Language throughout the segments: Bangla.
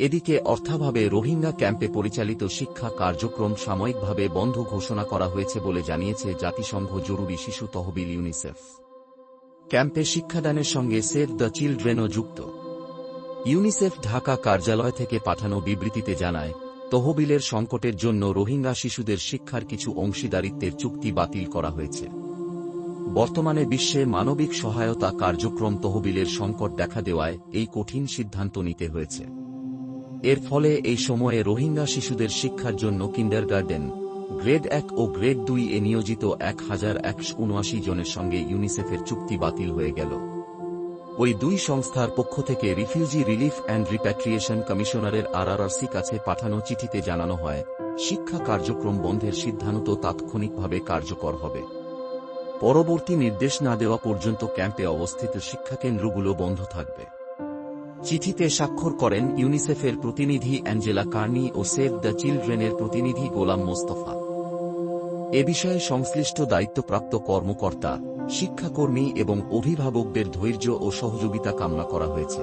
এদিকে অর্থাভাবে রোহিঙ্গা ক্যাম্পে পরিচালিত শিক্ষা কার্যক্রম সাময়িকভাবে বন্ধ ঘোষণা করা হয়েছে বলে জানিয়েছে জাতিসংঘ জরুরি শিশু তহবিল ইউনিসেফ। ক্যাম্পে শিক্ষাদানের সঙ্গে সেভ দ্য চিলড্রেনও যুক্ত। ইউনিসেফ ঢাকা কার্যালয় থেকে পাঠানো বিবৃতিতে জানায়, তহবিলের সংকটের জন্য রোহিঙ্গা শিশুদের শিক্ষার কিছু অংশীদারিত্বের চুক্তি বাতিল করা হয়েছে। বর্তমানে বিশ্বে মানবিক সহায়তা কার্যক্রম তহবিলের সংকট দেখা দেওয়ায় এই কঠিন সিদ্ধান্ত নিতে হয়েছে। এর ফলে এই সময়ে রোহিঙ্গা শিশুদের শিক্ষার জন্য কিন্ডারগার্টেন, গ্রেড 1 ও গ্রেড 2 এ নিয়োজিত 1179 জনের সঙ্গে ইউনিসেফের চুক্তি বাতিল হয়ে গেল। ওই দুই সংস্থার পক্ষ থেকে রিফিউজি রিলিফ অ্যান্ড রিপ্যাট্রিয়েশন কমিশনারের আরআরসি কাছে পাঠানো চিঠিতে জানানো হয়, শিক্ষা কার্যক্রম বন্ধের সিদ্ধান্ত তাৎক্ষণিকভাবে কার্যকর হবে। পরবর্তী নির্দেশ না দেওয়া পর্যন্ত ক্যাম্পে অবস্থিত শিক্ষাকেন্দ্রগুলো বন্ধ থাকবে। চিঠিতে স্বাক্ষর করেন ইউনিসেফের প্রতিনিধি অ্যাঞ্জেলা কার্নি ও সেভ দ্য চিলড্রেনের প্রতিনিধি গোলাম মোস্তফা। এ বিষয়ে সংশ্লিষ্ট দায়িত্বপ্রাপ্ত কর্মকর্তা, শিক্ষাকর্মী এবং অভিভাবকদের ধৈর্য ও সহযোগিতা কামনা করা হয়েছে।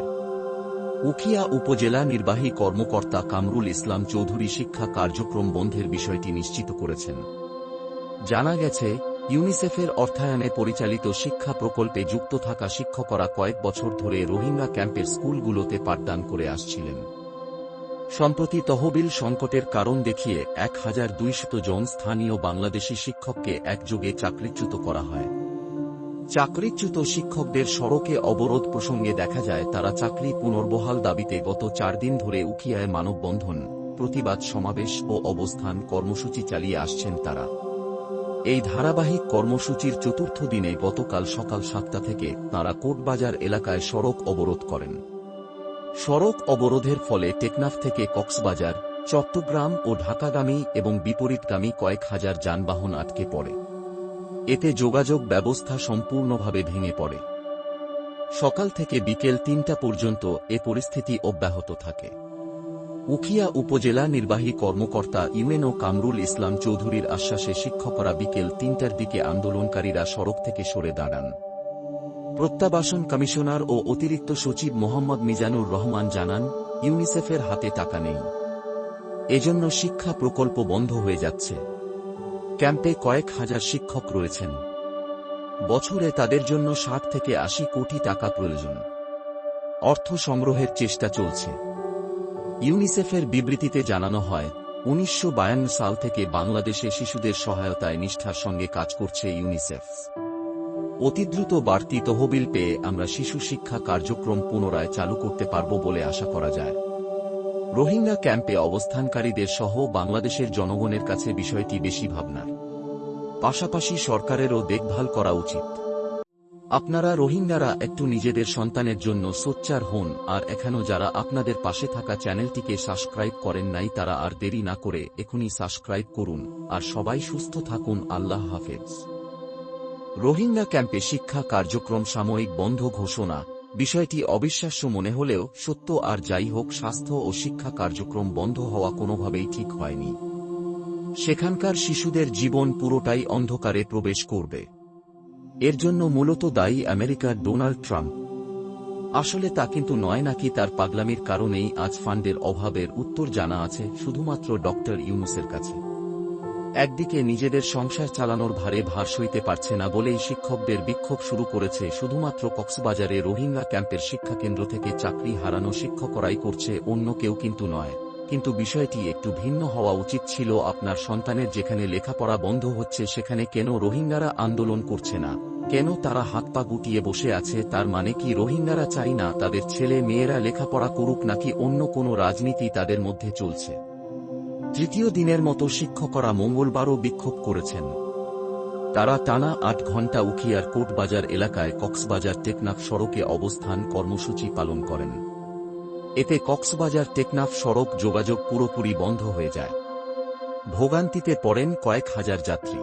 উখিয়া উপজেলা নির্বাহী কর্মকর্তা কামরুল ইসলাম চৌধুরী শিক্ষা কার্যক্রম বন্ধের বিষয়টি নিশ্চিত করেছেন। জানা গেছে, ইউনিসেফের অর্থায়নে পরিচালিত শিক্ষা প্রকল্পে যুক্ত থাকা শিক্ষকরা কয়েক বছর ধরে রোহিঙ্গা ক্যাম্পের স্কুলগুলোতে পাঠদান করে আসছিলেন। সম্প্রতি তহবিল সংকটের কারণ দেখিয়ে 1200 জন স্থানীয় বাংলাদেশি শিক্ষককে একযোগে চাকরিচ্যুত করা হয়। চাকরিচ্যুত শিক্ষকদের সড়কে অবরোধ প্রসঙ্গে দেখা যায়, তারা চাকরি পুনর্বহাল দাবিতে গত 4 দিন ধরে উখিয়ায় মানববন্ধন, প্রতিবাদ সমাবেশ ও অবস্থান কর্মসূচি চালিয়ে আসছেন তারা। এই ধারাবাহিক কর্মসূচির চতুর্থ দিনে গতকাল সকাল 7টা থেকে তাঁরা কোটবাজার এলাকায় সড়ক অবরোধ করেন। সড়ক অবরোধের ফলে টেকনাফ থেকে কক্সবাজার, চট্টগ্রাম ও ঢাকাগামী এবং বিপরীতগামী কয়েক হাজার যানবাহন আটকে পড়ে। এতে যোগাযোগ ব্যবস্থা সম্পূর্ণভাবে ভেঙে পড়ে। সকাল থেকে বিকেল 3টা পর্যন্ত এ পরিস্থিতি অব্যাহত থাকে। উখিয়া উপজেলা নির্বাহী কর্মকর্তা ইউএনও কামরুল ইসলাম চৌধুরীর আশ্বাসে শিক্ষকরা বিকেল 3টার দিকে আন্দোলনকারীরা সড়ক থেকে সরে দাঁড়ান। প্রত্যাবাসন কমিশনার ও অতিরিক্ত সচিব মোহাম্মদ মিজানুর রহমান জানান, ইউনিসেফের হাতে টাকা নেই, এজন্য শিক্ষা প্রকল্প বন্ধ হয়ে যাচ্ছে। ক্যাম্পে কয়েক হাজার শিক্ষক রয়েছেন। বছরে তাদের জন্য 60 থেকে 80 কোটি টাকা প্রয়োজন। অর্থ সংগ্রহের চেষ্টা চলছে। ইউনিসেফের বিবৃতিতে জানানো হয়, 1952 সাল থেকে বাংলাদেশে শিশুদের সহায়তায় নিষ্ঠার সঙ্গে কাজ করছে ইউনিসেফ। অতিদ্রুত বাড়তি তহবিল পেয়ে আমরা শিশু শিক্ষা কার্যক্রম পুনরায় চালু করতে পারব বলে আশা করা যায়। রোহিঙ্গা ক্যাম্পে অবস্থানকারীদের সহ বাংলাদেশের জনগণের কাছে বিষয়টি বেশি ভাবনার। পাশাপাশি সরকারেরও দেখভাল করা উচিত। আপনারা রোহিঙ্গারা একটু নিজেদের সন্তানের জন্য সোচ্চার হন। আর এখনো যারা আপনাদের পাশে থাকা চ্যানেলটিকে সাবস্ক্রাইব করেন নাই, তারা আর দেরি না করে এখনই সাবস্ক্রাইব করুন। আর সবাই সুস্থ থাকুন। আল্লাহ হাফেজ। রোহিঙ্গা ক্যাম্পে শিক্ষা কার্যক্রম সাময়িক বন্ধ ঘোষণা, বিষয়টি অবিশ্বাস্য মনে হলেও সত্য। আর যাই হোক, স্বাস্থ্য ও শিক্ষা কার্যক্রম বন্ধ হওয়া কোনোভাবেই ঠিক হয়নি। সেখানকার শিশুদের জীবন পুরোটাই অন্ধকারে প্রবেশ করবে। এর জন্য মূলত দায়ী আমেরিকার ডোনাল্ড ট্রাম্প। আসলে তা কিন্তু নয়। নাকি তার পাগলামির কারণেই আজ ফান্ডের অভাবের উত্তর জানা আছে শুধুমাত্র ডক্টর ইউনূসের কাছে। একদিকে নিজেদের সংসার চালানোর ভার সইতে পারছে না বলেই শিক্ষকদের বিক্ষোভ শুরু করেছে। শুধুমাত্র কক্সবাজারে রোহিঙ্গা ক্যাম্পের শিক্ষাকেন্দ্র থেকে চাকরি হারানো শিক্ষকরাই করছে, অন্য কেউ কিন্তু নয়। কিন্তু বিষয়টি একটু ভিন্ন হওয়া উচিত ছিল। আপনার সন্তানের যেখানে লেখাপড়া বন্ধ হচ্ছে, সেখানে কেন রোহিঙ্গারা আন্দোলন করছে না? কেন তারা হাত পা গুটিয়ে বসে আছে? তার মানে কি রোহিঙ্গারা চাই না তাদের ছেলে মেয়েরা লেখাপড়া করুক, নাকি অন্য কোনো রাজনীতি তাদের মধ্যে চলছে? তৃতীয় দিনের মতো শিক্ষকরা মঙ্গলবারও বিক্ষোভ করেছেন। তারা টানা 8 ঘণ্টা উখিয়ার কোটবাজার এলাকায় কক্সবাজার টেকনাফ সড়কে অবস্থান কর্মসূচি পালন করেন। এতে কক্সবাজার টেকনাফ সড়ক যোগাযোগ পুরোপুরি বন্ধ হয়ে যায়। ভোগান্তিতে পড়েন কয়েক হাজার যাত্রী।